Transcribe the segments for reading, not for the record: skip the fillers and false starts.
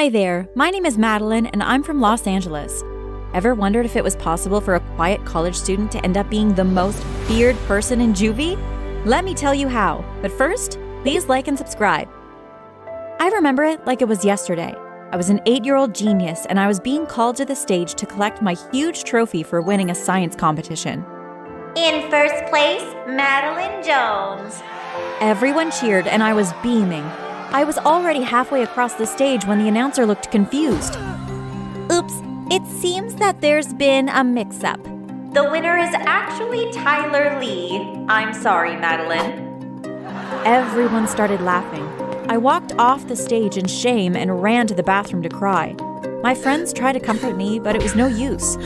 Hi there, my name is Madeline and I'm from Los Angeles. Ever wondered if it was possible for a quiet college student to end up being the most feared person in juvie? Let me tell you how, but first, please like and subscribe. I remember it like it was yesterday. I was an 8-year-old genius and I was being called to the stage to collect my huge trophy for winning a science competition. In first place, Madeline Jones. Everyone cheered and I was beaming. I was already halfway across the stage when the announcer looked confused. Oops, it seems that there's been a mix-up. The winner is actually Tyler Lee. I'm sorry, Madeline. Everyone started laughing. I walked off the stage in shame and ran to the bathroom to cry. My friends tried to comfort me, but it was no use.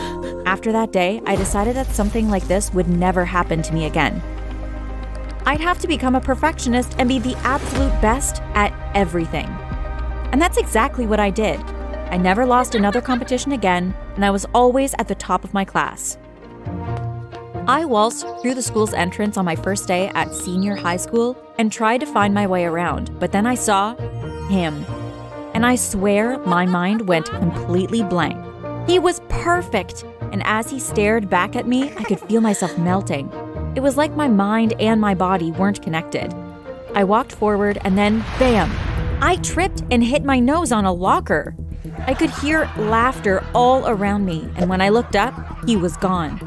After that day, I decided that something like this would never happen to me again. I'd have to become a perfectionist and be the absolute best at everything. And that's exactly what I did. I never lost another competition again, and I was always at the top of my class. I waltzed through the school's entrance on my first day at senior high school and tried to find my way around, but then I saw him. And I swear my mind went completely blank. He was perfect, and as he stared back at me, I could feel myself melting. It was like my mind and my body weren't connected. I walked forward and then, bam! I tripped and hit my nose on a locker. I could hear laughter all around me, and when I looked up, he was gone.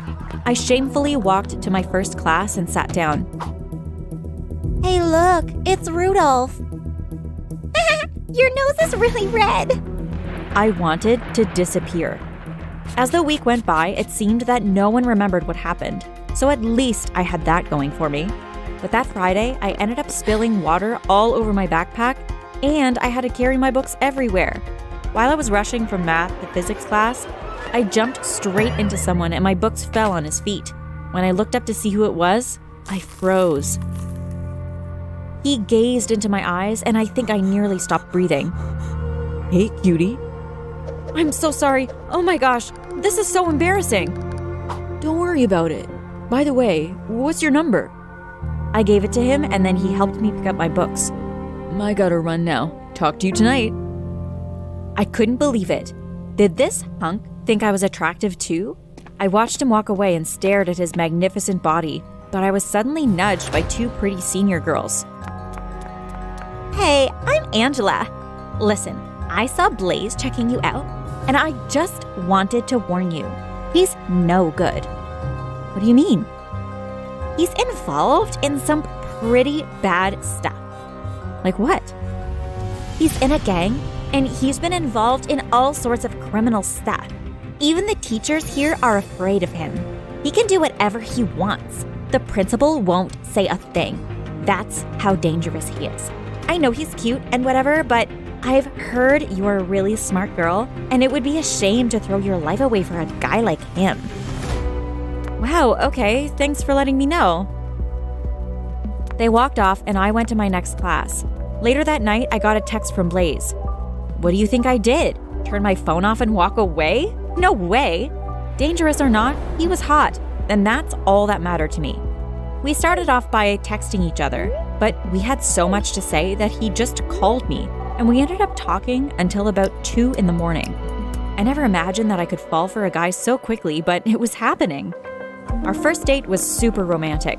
I shamefully walked to my first class and sat down. Hey, look, it's Rudolph. Your nose is really red. I wanted to disappear. As the week went by, it seemed that no one remembered what happened. So at least I had that going for me. But that Friday, I ended up spilling water all over my backpack, and I had to carry my books everywhere. While I was rushing from math to physics class, I jumped straight into someone and my books fell on his feet. When I looked up to see who it was, I froze. He gazed into my eyes, and I think I nearly stopped breathing. Hey, cutie. I'm so sorry. Oh my gosh, this is so embarrassing. Don't worry about it. By the way, what's your number? I gave it to him, and then he helped me pick up my books. I gotta run now. Talk to you tonight. I couldn't believe it. Did this hunk think I was attractive too? I watched him walk away and stared at his magnificent body, but I was suddenly nudged by 2 pretty senior girls. Hey, I'm Angela. Listen, I saw Blaze checking you out, and I just wanted to warn you. He's no good. What do you mean? He's involved in some pretty bad stuff. Like what? He's in a gang, and he's been involved in all sorts of criminal stuff. Even the teachers here are afraid of him. He can do whatever he wants. The principal won't say a thing. That's how dangerous he is. I know he's cute and whatever, but I've heard you're a really smart girl, and it would be a shame to throw your life away for a guy like him. Wow, okay, thanks for letting me know. They walked off and I went to my next class. Later that night, I got a text from Blaze. What do you think I did? Turn my phone off and walk away? No way! Dangerous or not, he was hot, and that's all that mattered to me. We started off by texting each other, but we had so much to say that he just called me, and we ended up talking until about 2 in the morning. I never imagined that I could fall for a guy so quickly, but it was happening. Our first date was super romantic.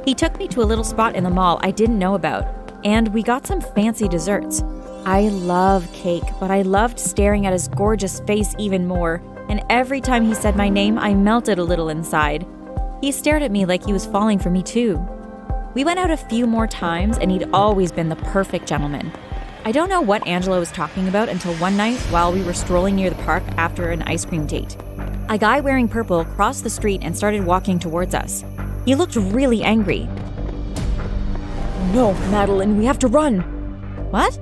He took me to a little spot in the mall I didn't know about, and we got some fancy desserts. I love cake, but I loved staring at his gorgeous face even more, and every time he said my name, I melted a little inside. He stared at me like he was falling for me too. We went out a few more times, and he'd always been the perfect gentleman. I don't know what Angela was talking about until one night while we were strolling near the park after an ice cream date. A guy wearing purple crossed the street and started walking towards us. He looked really angry. No, Madeline, we have to run. What?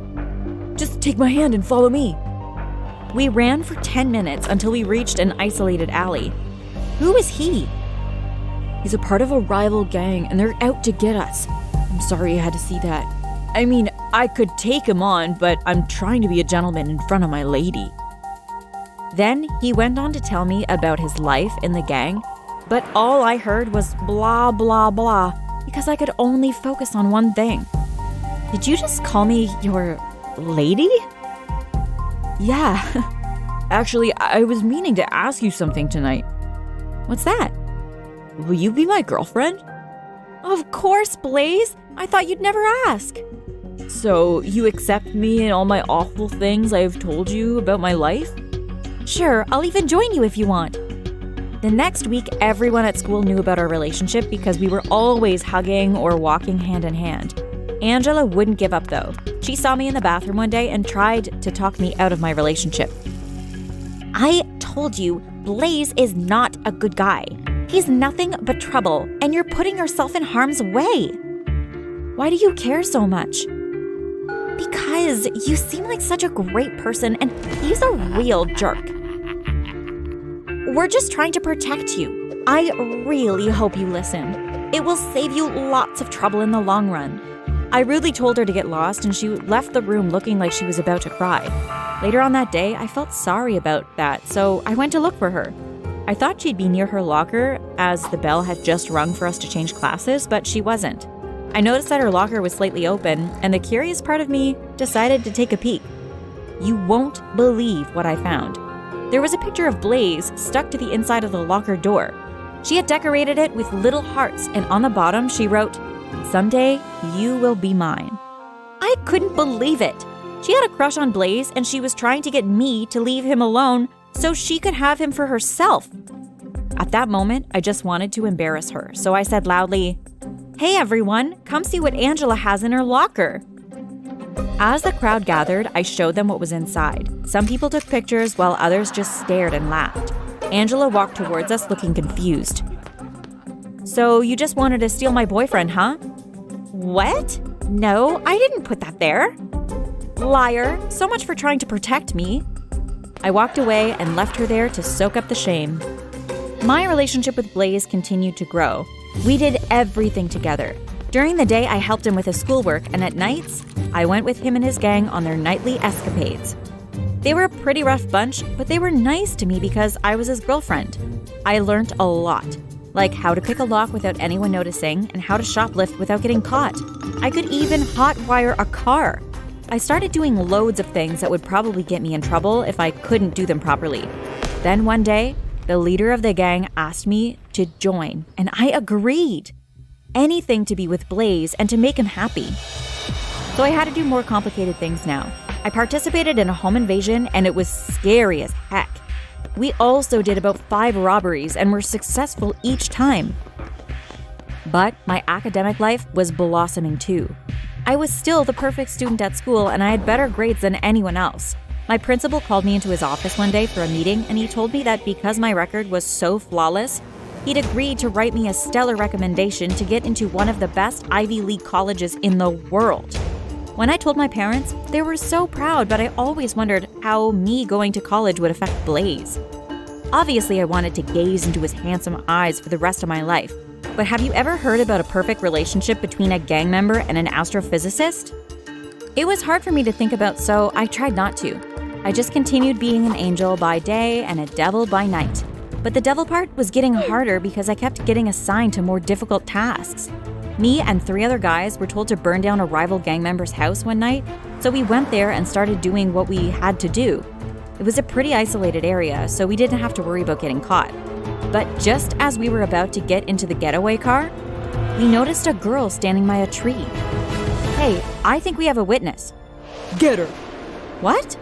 Just take my hand and follow me. We ran for 10 minutes until we reached an isolated alley. Who is he? He's a part of a rival gang and they're out to get us. I'm sorry you had to see that. I mean, I could take him on, but I'm trying to be a gentleman in front of my lady. Then he went on to tell me about his life in the gang, but all I heard was blah, blah, blah, because I could only focus on one thing. Did you just call me your lady? Yeah. Actually, I was meaning to ask you something tonight. What's that? Will you be my girlfriend? Of course, Blaze. I thought you'd never ask. So, you accept me and all my awful things I've told you about my life? Sure, I'll even join you if you want. The next week, everyone at school knew about our relationship because we were always hugging or walking hand in hand. Angela wouldn't give up though. She saw me in the bathroom one day and tried to talk me out of my relationship. I told you, Blaze is not a good guy. He's nothing but trouble, and you're putting yourself in harm's way. Why do you care so much? Because you seem like such a great person, and he's a real jerk. We're just trying to protect you. I really hope you listen. It will save you lots of trouble in the long run. I rudely told her to get lost, and she left the room looking like she was about to cry. Later on that day, I felt sorry about that, so I went to look for her. I thought she'd be near her locker, as the bell had just rung for us to change classes, but she wasn't. I noticed that her locker was slightly open, and the curious part of me decided to take a peek. You won't believe what I found. There was a picture of Blaze stuck to the inside of the locker door. She had decorated it with little hearts, and on the bottom she wrote, "Someday you will be mine." I couldn't believe it. She had a crush on Blaze, and she was trying to get me to leave him alone so she could have him for herself. At that moment, I just wanted to embarrass her, so I said loudly, "Hey everyone, come see what Angela has in her locker." As the crowd gathered, I showed them what was inside. Some people took pictures while others just stared and laughed. Angela walked towards us looking confused. "So you just wanted to steal my boyfriend, huh?" "What? No, I didn't put that there." "Liar, so much for trying to protect me." I walked away and left her there to soak up the shame. My relationship with Blaze continued to grow. We did everything together. During the day, I helped him with his schoolwork, and at nights, I went with him and his gang on their nightly escapades. They were a pretty rough bunch, but they were nice to me because I was his girlfriend. I learned a lot, like how to pick a lock without anyone noticing and how to shoplift without getting caught. I could even hotwire a car. I started doing loads of things that would probably get me in trouble if I couldn't do them properly. Then one day, the leader of the gang asked me to join, and I agreed. Anything to be with Blaze and to make him happy. So I had to do more complicated things now. I participated in a home invasion, and it was scary as heck. We also did about 5 robberies and were successful each time. But my academic life was blossoming too. I was still the perfect student at school, and I had better grades than anyone else. My principal called me into his office one day for a meeting, and he told me that because my record was so flawless, he'd agreed to write me a stellar recommendation to get into one of the best Ivy League colleges in the world. When I told my parents, they were so proud, but I always wondered how me going to college would affect Blaze. Obviously, I wanted to gaze into his handsome eyes for the rest of my life. But have you ever heard about a perfect relationship between a gang member and an astrophysicist? It was hard for me to think about, so I tried not to. I just continued being an angel by day and a devil by night. But the devil part was getting harder because I kept getting assigned to more difficult tasks. Me and 3 other guys were told to burn down a rival gang member's house one night, so we went there and started doing what we had to do. It was a pretty isolated area, so we didn't have to worry about getting caught. But just as we were about to get into the getaway car, we noticed a girl standing by a tree. "Hey, I think we have a witness." "Get her." "What?"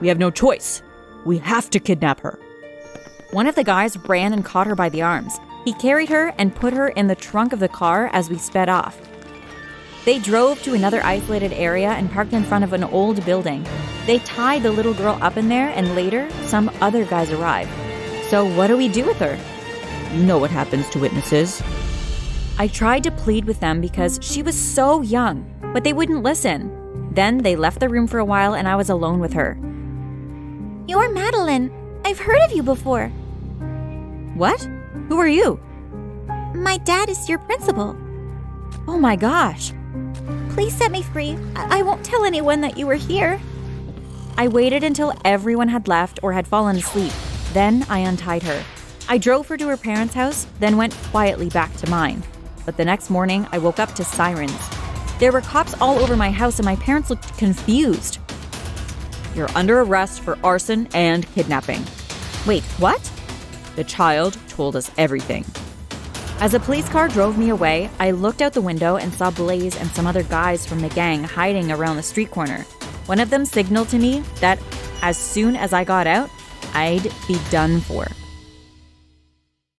"We have no choice. We have to kidnap her." One of the guys ran and caught her by the arms. He carried her and put her in the trunk of the car as we sped off. They drove to another isolated area and parked in front of an old building. They tied the little girl up in there, and later, some other guys arrived. So what do we do with her? You know what happens to witnesses. I tried to plead with them because she was so young, but they wouldn't listen. Then they left the room for a while, and I was alone with her. "You're Madeline. I've heard of you before." "What? Who are you?" "My dad is your principal." "Oh my gosh." "Please set me free. I won't tell anyone that you were here." I waited until everyone had left or had fallen asleep. Then I untied her. I drove her to her parents' house, then went quietly back to mine. But the next morning, I woke up to sirens. There were cops all over my house, and my parents looked confused. You're under arrest for arson and kidnapping. Wait, what? The child told us everything. As a police car drove me away, I looked out the window and saw Blaze and some other guys from the gang hiding around the street corner. One of them signaled to me that as soon as I got out, I'd be done for.